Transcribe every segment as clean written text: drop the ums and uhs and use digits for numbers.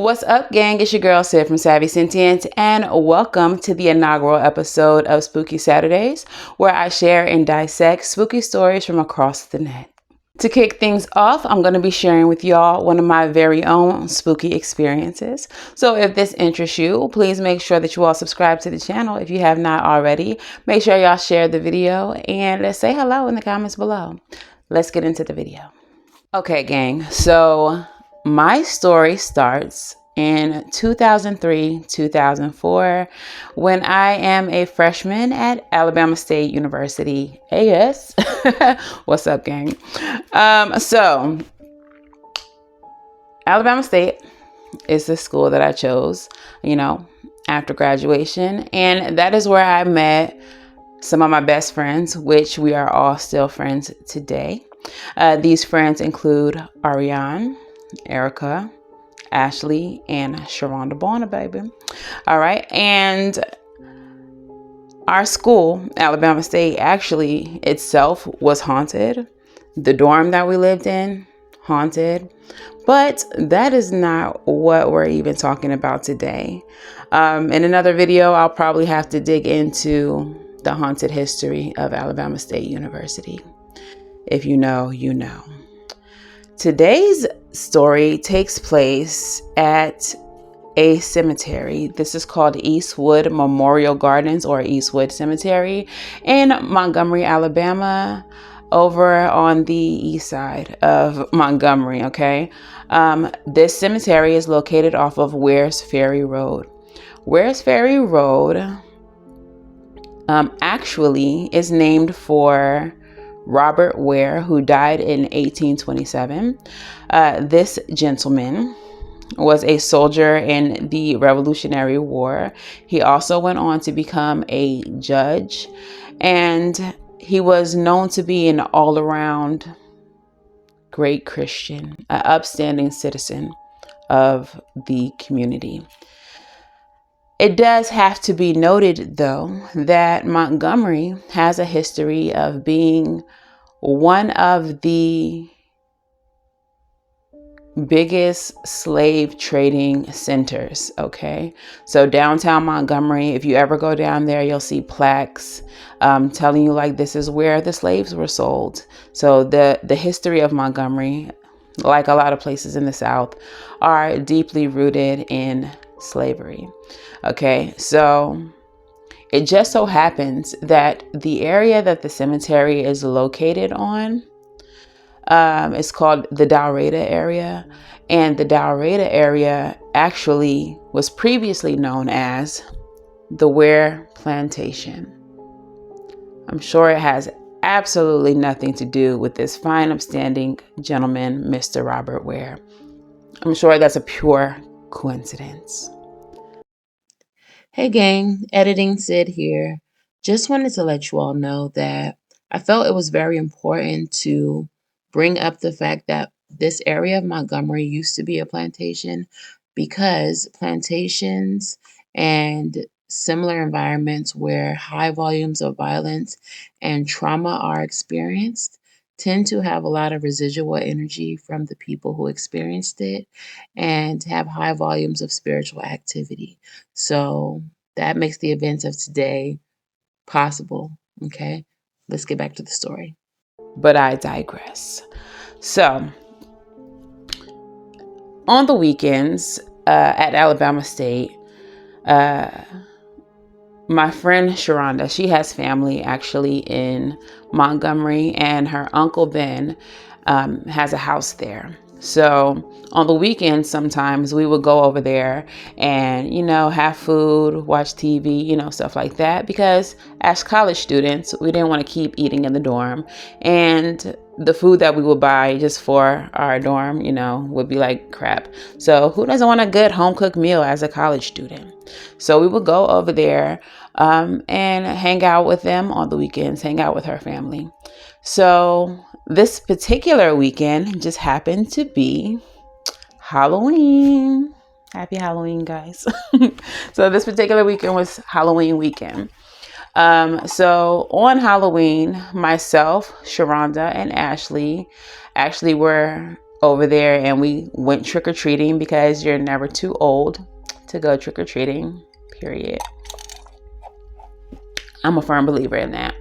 What's up, gang? It's your girl Sid from Savy, Sentient, and welcome to the inaugural episode of Spooky Saturdays, where I share and dissect spooky stories from across the net. To kick things off, I'm going to be sharing with y'all one of my very own spooky experiences. So if this interests you, please make sure that you all subscribe to the channel if you have not already. Make sure y'all share the video and let's say hello in the comments below. Let's get into the video. Okay, gang. So my story starts in 2003-2004 when I am a freshman at Alabama State University, AS. What's up, gang? So Alabama State is the school that I chose, after graduation. And that is where I met some of my best friends, which we are all still friends today. These friends include Ariane, Erica, Ashley, and Sharonda Bonner, baby. All right. And our school, Alabama State, actually itself was haunted. The dorm that we lived in, haunted. But that is not what we're even talking about today. In another video, I'll probably have to dig into the haunted history of Alabama State University. If you know, you know. Today's story takes place at a cemetery. This is called Eastwood Memorial Gardens or Eastwood Cemetery in Montgomery, Alabama, over on the east side of Montgomery, okay? This cemetery is located off of Wares Ferry Road. Wares Ferry Road actually is named for Robert Ware, who died in 1827. This gentleman was a soldier in the Revolutionary War. He also went on to become a judge, and he was known to be an all-around great Christian, an upstanding citizen of the community. It does have to be noted, though, that Montgomery has a history of being one of the biggest slave trading centers, okay? So downtown Montgomery, if you ever go down there, you'll see plaques telling you like this is where the slaves were sold. So the history of Montgomery, like a lot of places in the South, are deeply rooted in slavery. Okay, so it just so happens that the area that the cemetery is located on is called the Dalreda area. And the Dalreda area actually was previously known as the Ware Plantation. I'm sure it has absolutely nothing to do with this fine, upstanding gentleman, Mr. Robert Ware. I'm sure that's a pure coincidence. Hey gang, editing Sid here. Just wanted to let you all know that I felt it was very important to bring up the fact that this area of Montgomery used to be a plantation, because plantations and similar environments where high volumes of violence and trauma are experienced tend to have a lot of residual energy from the people who experienced it and have high volumes of spiritual activity. So that makes the events of today possible. Okay, let's get back to the story. But I digress. So on the weekends at Alabama State, my friend Sharonda, she has family actually in Montgomery, and her uncle Ben has a house there. So on the weekends, sometimes we would go over there and, have food, watch TV, stuff like that. Because as college students, we didn't want to keep eating in the dorm. And the food that we would buy just for our dorm, would be like crap. So who doesn't want a good home cooked meal as a college student? So we would go over there and hang out with them on the weekends, hang out with her family. So this particular weekend just happened to be Halloween. Happy Halloween, guys. So this particular weekend was Halloween weekend. So on Halloween, myself, Sharonda, and Ashley were over there and we went trick-or-treating, because you're never too old to go trick-or-treating, period. I'm a firm believer in that.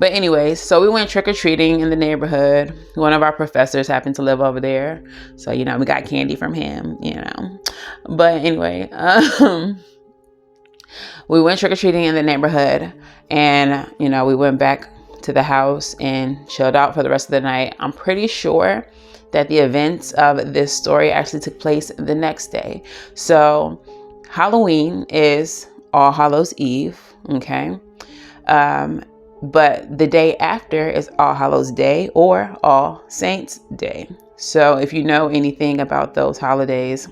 But anyways, so we went trick-or-treating in the neighborhood. One of our professors happened to live over there. So, we got candy from him, But anyway, we went trick-or-treating in the neighborhood, and, we went back to the house and chilled out for the rest of the night. I'm pretty sure that the events of this story actually took place the next day. So Halloween is All Hallows Eve, okay? But the day after is All Hallows Day or All Saints Day. So if you know anything about those holidays,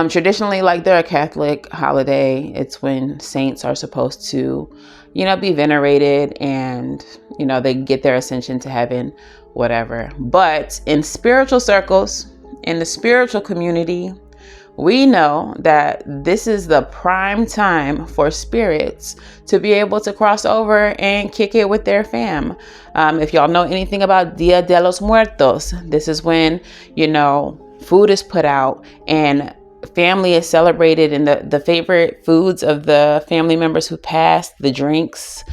traditionally, they're a Catholic holiday. It's when saints are supposed to, be venerated, and, they get their ascension to heaven, whatever. But in spiritual circles, in the spiritual community, we know that this is the prime time for spirits to be able to cross over and kick it with their fam. If y'all know anything about Dia de los Muertos, this is when, food is put out and family is celebrated, and the favorite foods of the family members who passed, the drinks,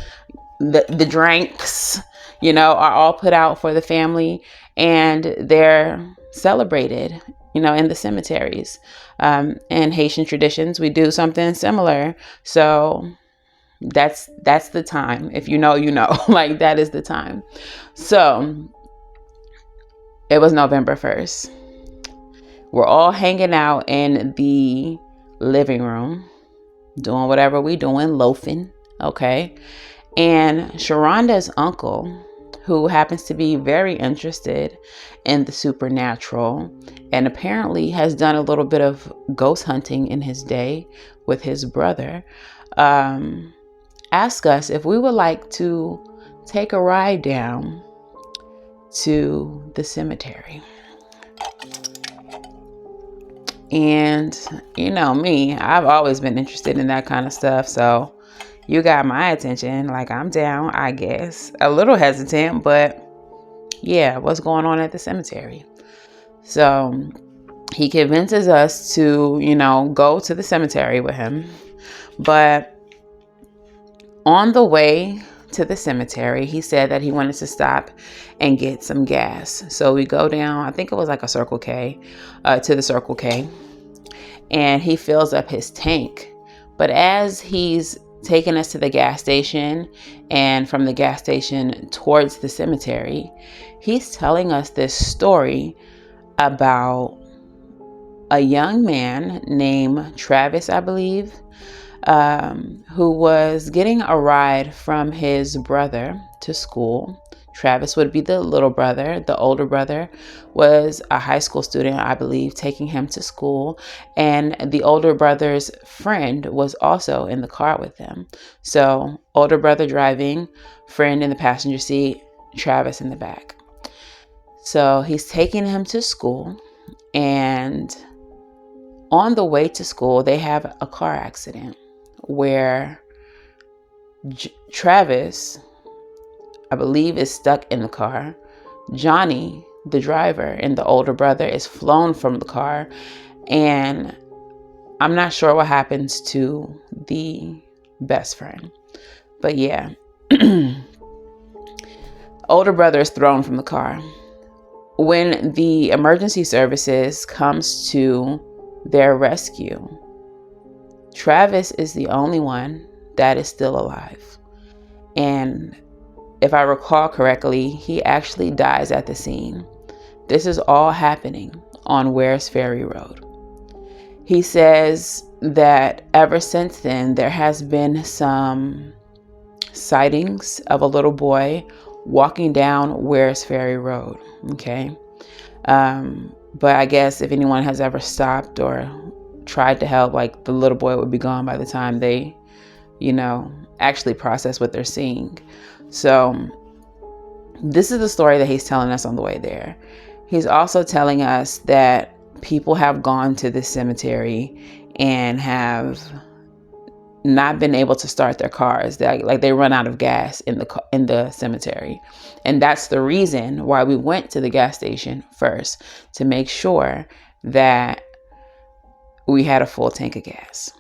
the drinks, are all put out for the family, and they're celebrated, in the cemeteries. In Haitian traditions, we do something similar. So that's the time. If you know, that is the time. So it was November 1st. We're all hanging out in the living room, doing whatever we doing, loafing, okay? And Sharonda's uncle, who happens to be very interested in the supernatural and apparently has done a little bit of ghost hunting in his day with his brother, asked us if we would like to take a ride down to the cemetery. And me, I've always been interested in that kind of stuff. So you got my attention. I'm down, I guess. A little hesitant, but yeah, what's going on at the cemetery? So he convinces us to, go to the cemetery with him. But on the way to the cemetery, he said that he wanted to stop and get some gas. So we go down, I think it was a Circle K, to the Circle K, and he fills up his tank. But as he's taking us to the gas station and from the gas station towards the cemetery, he's telling us this story about a young man named Travis, I believe, who was getting a ride from his brother to school. Travis would be the little brother. The older brother was a high school student, I believe, taking him to school. And the older brother's friend was also in the car with them. So older brother driving, friend in the passenger seat, Travis in the back. So he's taking him to school, and on the way to school, they have a car accident where Travis, I believe, is stuck in the car. Johnny, the driver, and the older brother is flown from the car. And I'm not sure what happens to the best friend. But yeah, older brother is thrown from the car. When the emergency services comes to their rescue, Travis is the only one that is still alive. And if I recall correctly, he actually dies at the scene. This is all happening on Wares Ferry Road. He says that ever since then, there has been some sightings of a little boy walking down Wares Ferry Road. Okay. But I guess if anyone has ever stopped or tried to help, the little boy would be gone by the time they, actually process what they're seeing. So this is the story that he's telling us on the way there. He's also telling us that people have gone to this cemetery and have not been able to start their cars. They run out of gas in the cemetery. And that's the reason why we went to the gas station first, to make sure that we had a full tank of gas.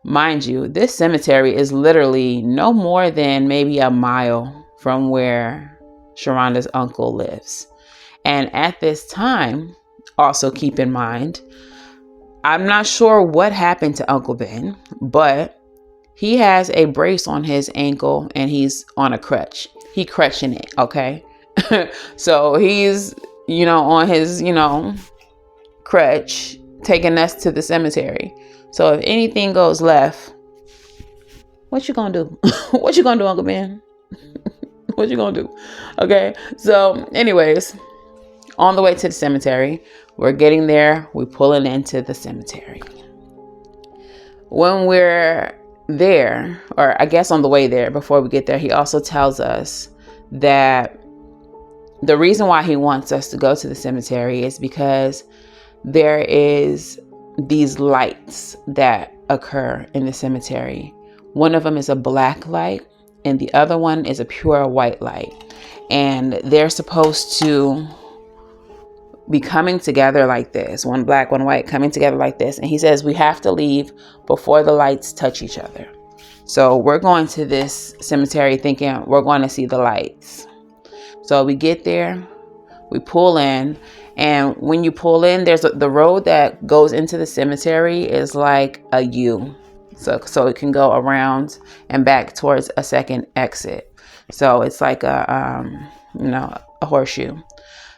Mind you, this cemetery is literally no more than maybe a mile from where Sharonda's uncle lives. And at this time, also keep in mind, I'm not sure what happened to Uncle Ben, but he has a brace on his ankle and he's on a crutch. He crutching it, okay? So he's, on his, crutch, taking us to the cemetery. So if anything goes left, what you gonna do? What you gonna do, Uncle Ben? What you gonna do? Okay, so anyways, on the way to the cemetery, we're getting there, we're pulling into the cemetery. When we're there, or I guess on the way there, before we get there, he also tells us that the reason why he wants us to go to the cemetery is because there is these lights that occur in the cemetery. One of them is a black light and the other one is a pure white light. And they're supposed to be coming together like this, one black, one white, coming together like this. And he says we have to leave before the lights touch each other. So we're going to this cemetery thinking we're going to see the lights. So we get there, we pull in, and when you pull in, there's the road that goes into the cemetery is like a U. So it can go around and back towards a second exit. So it's like a horseshoe.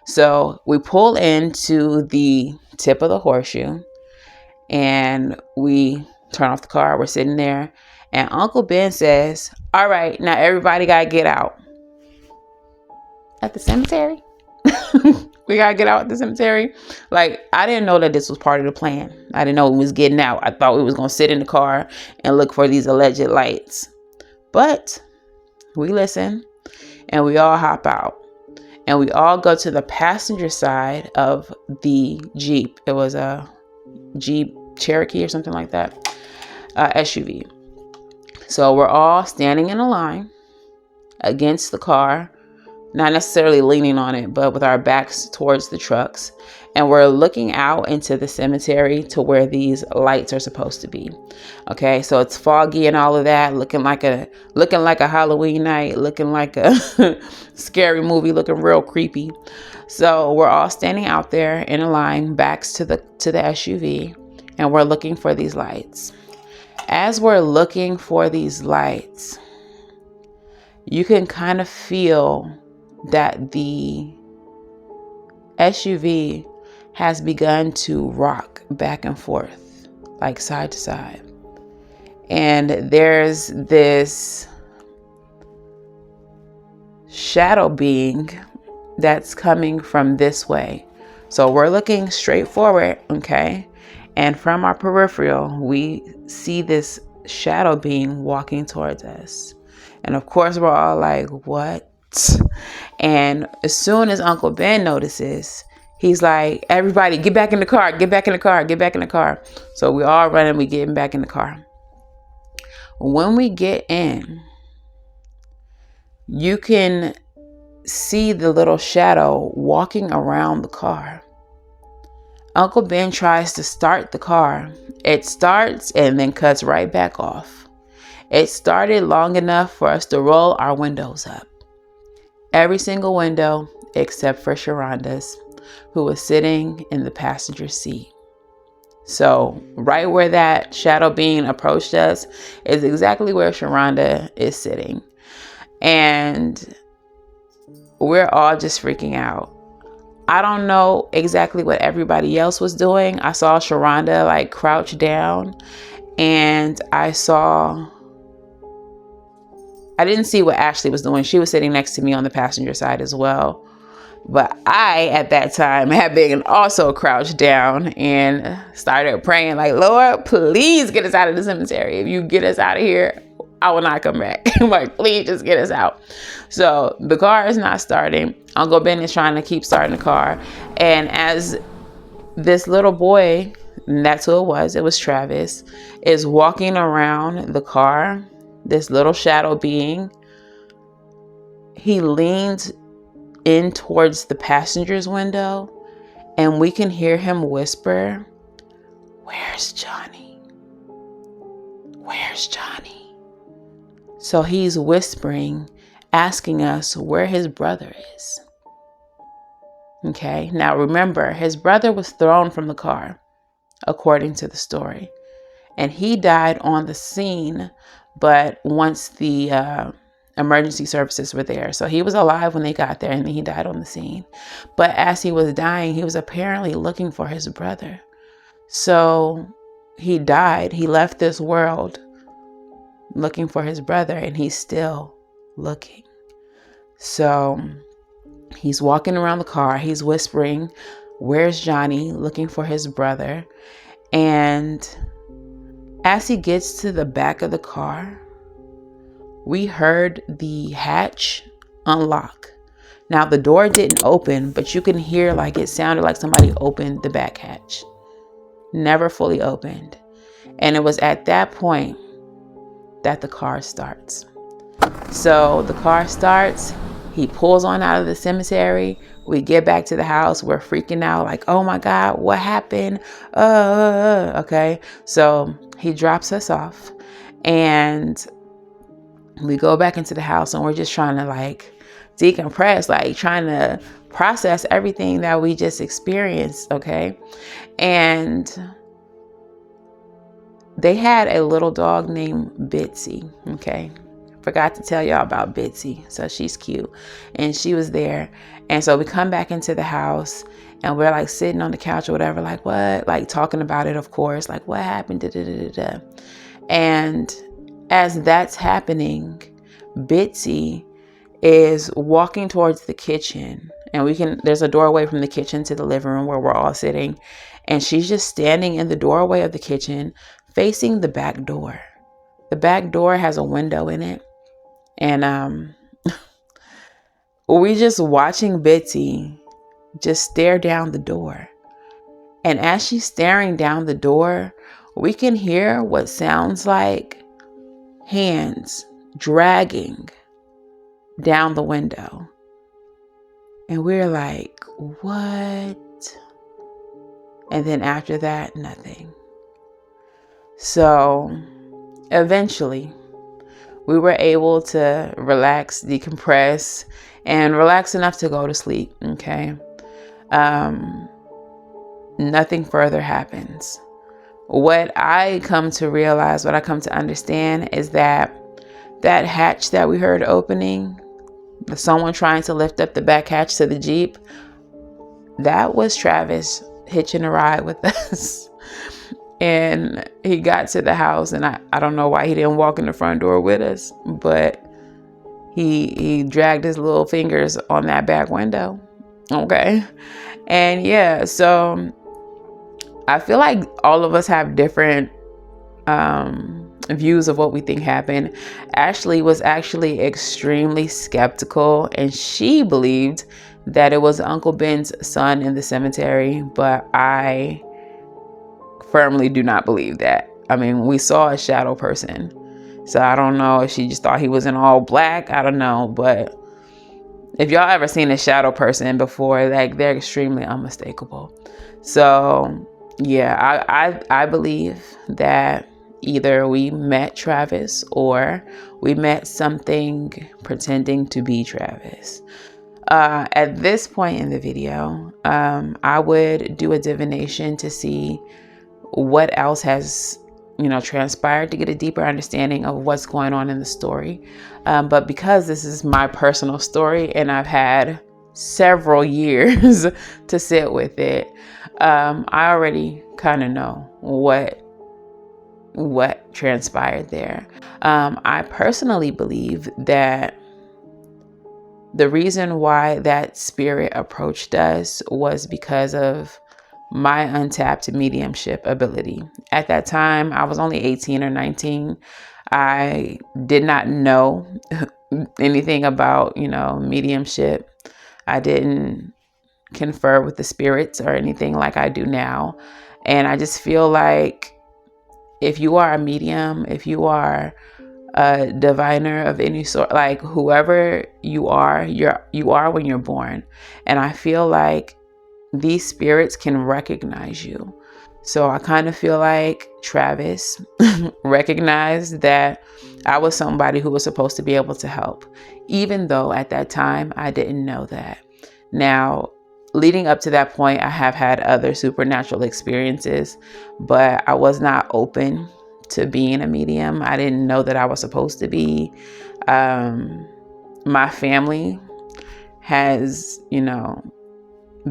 So we pull into the tip of the horseshoe and we turn off the car. We're sitting there and Uncle Ben says, all right, now everybody got to get out. At the cemetery? We got to get out at the cemetery. Like, I didn't know that this was part of the plan. I didn't know we was getting out. I thought we was going to sit in the car and look for these alleged lights. But we listen and we all hop out. And we all go to the passenger side of the Jeep. It was a Jeep Cherokee or something like that. SUV. So we're all standing in a line against the car. Not necessarily leaning on it, but with our backs towards the trucks. And we're looking out into the cemetery to where these lights are supposed to be. Okay, so it's foggy and all of that, looking like a Halloween night, looking like a scary movie, looking real creepy. So we're all standing out there in a line, backs to the SUV, and we're looking for these lights. As we're looking for these lights, you can kind of feel that the SUV has begun to rock back and forth, like side to side. And there's this shadow being that's coming from this way. So we're looking straight forward, okay? And from our peripheral, we see this shadow being walking towards us. And of course, we're all like, what? And as soon as Uncle Ben notices, he's like, everybody get back in the car, get back in the car, get back in the car. So we all running, we getting back in the car. When we get in, you can see the little shadow walking around the car. Uncle Ben tries to start the car. It starts and then cuts right back off. It started long enough for us to roll our windows up. Every single window except for Sharonda's, who was sitting in the passenger seat. So right where that shadow being approached us is exactly where Sharonda is sitting. And we're all just freaking out. I don't know exactly what everybody else was doing. I saw Sharonda like crouch down, and I didn't see what Ashley was doing. She was sitting next to me on the passenger side as well. But I, at that time, had been also crouched down and started praying like, Lord, please get us out of the cemetery. If you get us out of here, I will not come back. Like, please just get us out. So the car is not starting. Uncle Ben is trying to keep starting the car. And as this little boy and that's who it was. It was Travis, is walking around the car, this little shadow being. He leans in towards the passenger's window, and we can hear him whisper, "Where's Johnny? Where's Johnny?" So he's whispering, asking us where his brother is. Okay, now remember, his brother was thrown from the car, according to the story, and he died on the scene, but once the emergency services were there. So he was alive when they got there, and he died on the scene. But as he was dying, he was apparently looking for his brother. So he died. He left this world looking for his brother, and he's still looking. So he's walking around the car. He's whispering, "Where's Johnny?" looking for his brother. And as he gets to the back of the car, we heard the hatch unlock. Now the door didn't open, but you can hear like it sounded like somebody opened the back hatch. Never fully opened. And it was at that point that the car starts. So the car starts, he pulls on out of the cemetery. We get back to the house. We're freaking out like, oh my God, what happened? Okay. So he drops us off, and we go back into the house, and we're just trying to like decompress, like trying to process everything that we just experienced. Okay. And they had a little dog named Bitsy. Okay. Forgot to tell y'all about Bitsy. So she's cute, and she was there. And so we come back into the house, and we're like sitting on the couch or whatever, like what, like talking about it, of course, like what happened, da, da, da, da, da. And as that's happening, Bitsy is walking towards the kitchen, and there's a doorway from the kitchen to the living room where we're all sitting, and she's just standing in the doorway of the kitchen facing the back door. The back door has a window in it, and we just watching Bitsy just stare down the door. And as she's staring down the door, we can hear what sounds like hands dragging down the window. And we're like, what? And then after that, nothing. So eventually we were able to relax, decompress, and relax enough to go to sleep. Okay. Nothing further happens. What I come to realize, what I come to understand is that hatch that we heard opening, someone trying to lift up the back hatch to the Jeep, that was Travis hitching a ride with us. And he got to the house, and I don't know why he didn't walk in the front door with us, but he dragged his little fingers on that back window. Okay. And yeah, so I feel like all of us have different views of what we think happened. Ashley was actually extremely skeptical, and she believed that it was Uncle Ben's son in the cemetery, but I firmly do not believe that. I mean, we saw a shadow person, so I don't know if she just thought he was in all black. I don't know, but if y'all ever seen a shadow person before, like they're extremely unmistakable. So yeah, I believe that either we met Travis or we met something pretending to be Travis. At this point in the video, I would do a divination to see what else has, transpired, to get a deeper understanding of what's going on in the story. But because this is my personal story and I've had several years to sit with it, I already kind of know what transpired there. I personally believe that the reason why that spirit approached us was because of my untapped mediumship ability. At that time, I was only 18 or 19. I did not know anything about, mediumship. I didn't confer with the spirits or anything like I do now. And I just feel like if you are a medium, if you are a diviner of any sort, like whoever you are, you are when you're born. And I feel like these spirits can recognize you. So I kind of feel like Travis recognized that I was somebody who was supposed to be able to help, even though at that time I didn't know that. Now, leading up to that point, I have had other supernatural experiences, but I was not open to being a medium. I didn't know that I was supposed to be. My family has,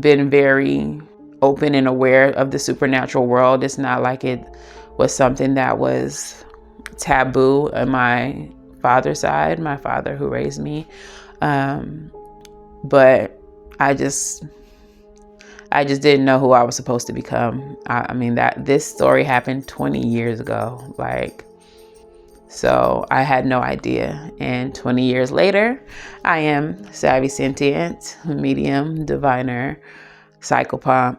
been very open and aware of the supernatural world. It's not like it was something that was taboo on my father's side, my father who raised me. But I just didn't know who I was supposed to become. I mean, that this story happened 20 years ago. So I had no idea. And 20 years later, I am Savvy, Sentient, medium, diviner, psychopath.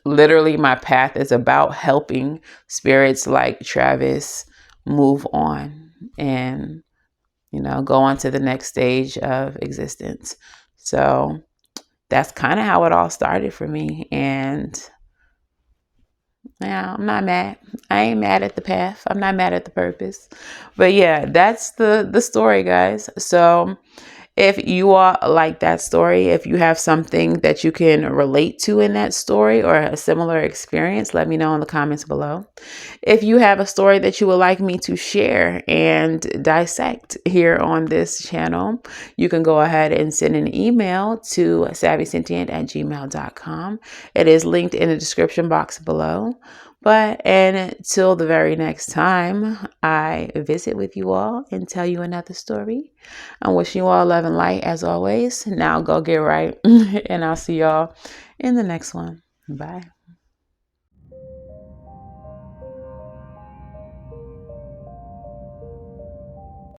Literally, my path is about helping spirits like Travis move on and, go on to the next stage of existence. So that's kind of how it all started for me. And yeah, I'm not mad. I ain't mad at the path. I'm not mad at the purpose. But yeah, that's the story, guys. So if you all like that story, if you have something that you can relate to in that story or a similar experience, let me know in the comments below. If you have a story that you would like me to share and dissect here on this channel, you can go ahead and send an email to savvysentient@gmail.com. It is linked in the description box below. But until the very next time I visit with you all and tell you another story, I'm wishing you all love and light as always. Now go get right, and I'll see y'all in the next one. Bye.